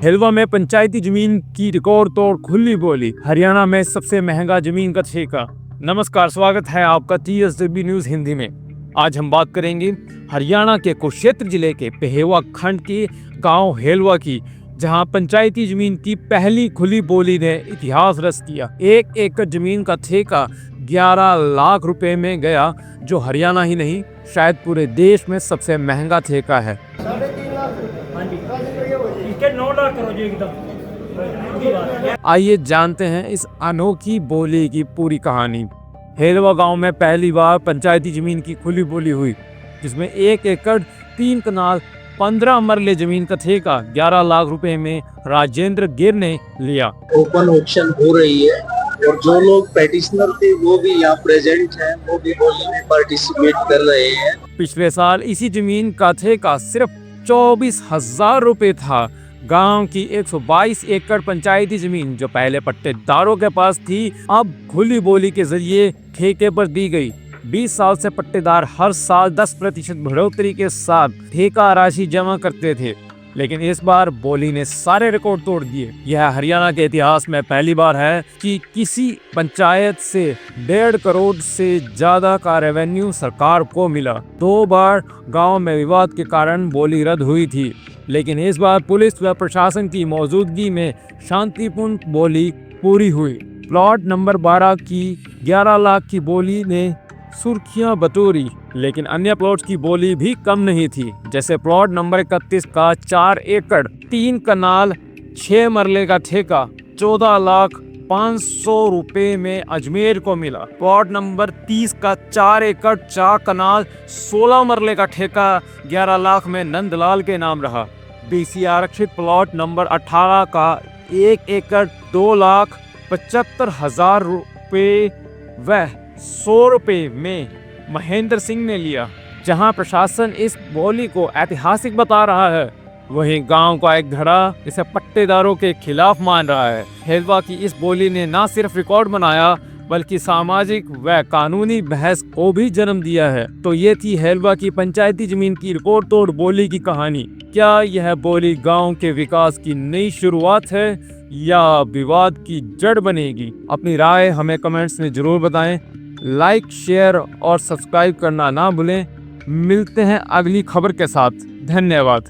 हेलवा में पंचायती जमीन की रिकॉर्ड तोड़ खुली बोली, हरियाणा में सबसे महंगा जमीन का ठेका। नमस्कार, स्वागत है आपका TSW न्यूज हिंदी में। आज हम बात करेंगे हरियाणा के कुरुक्षेत्र जिले के पेहेवा खंड के गांव हेलवा की, जहां पंचायती जमीन की पहली खुली बोली ने इतिहास रच दिया। 1 एकड़ जमीन का ठेका 11 लाख रुपए में गया, जो हरियाणा ही नहीं शायद पूरे देश में सबसे महंगा ठेका है। 9 लाख करो जी एकदम। आइए जानते हैं इस अनोखी बोली की पूरी कहानी। हेलवा गांव में पहली बार पंचायती जमीन की खुली बोली हुई, जिसमें 1 एकड़ 3 कनाल 15 मरले जमीन का ठेका 11 लाख रुपए में राजेंद्र गिर ने लिया। ओपन ऑक्शन हो रही है और जो लोग पेटिशनर थे वो भी यहाँ प्रेजेंट हैं, वो भी बोली में पार्टिसिपेट कर रहे हैं। पिछले साल इसी जमीन का ठेका सिर्फ 24,000 रुपए था। गांव की 122 एकड़ पंचायती जमीन जो पहले पट्टेदारों के पास थी, अब खुली बोली के जरिए ठेके पर दी गई। 20 साल से पट्टेदार हर साल 10% बढ़ोतरी के साथ ठेका राशि जमा करते थे, लेकिन इस बार बोली ने सारे रिकॉर्ड तोड़ दिए। यह हरियाणा के इतिहास में पहली बार है कि किसी पंचायत से 1.5 करोड़ से ज्यादा का रेवेन्यू सरकार को मिला। 2 बार गांव में विवाद के कारण बोली रद्द हुई थी, लेकिन इस बार पुलिस व प्रशासन की मौजूदगी में शांतिपूर्ण बोली पूरी हुई। प्लॉट नंबर 12 की 11 लाख की बोली ने सुर्खियां बटोरी, लेकिन अन्य प्लॉट की बोली भी कम नहीं थी। जैसे प्लॉट नंबर 31 का 4 एकड़ 3 कनाल 6 मरले का ठेका 14 लाख 500 रुपए में अजमेर को मिला। प्लॉट नंबर 30 का 4 एकड़ 4 कनाल 16 मरले का ठेका 11 लाख में नंदलाल के नाम रहा। BC आरक्षित प्लॉट नंबर 18 का 1 एकड़ 2 लाख 75 हजार रुपए व 100 रुपए में महेंद्र सिंह ने लिया। जहां प्रशासन इस बोली को ऐतिहासिक बता रहा है, वहीं गांव का एक धड़ा इसे पट्टेदारों के खिलाफ मान रहा है। हेलवा की इस बोली ने न सिर्फ रिकॉर्ड बनाया, बल्कि सामाजिक व कानूनी बहस को भी जन्म दिया है। तो ये थी हेलवा की पंचायती जमीन की रिकॉर्ड तोड़ बोली की कहानी। क्या यह बोली गांव के विकास की नई शुरुआत है या विवाद की जड़ बनेगी? अपनी राय हमें कमेंट्स में जरूर बताएं। लाइक, शेयर और सब्सक्राइब करना ना भूलें। मिलते हैं अगली खबर के साथ। धन्यवाद।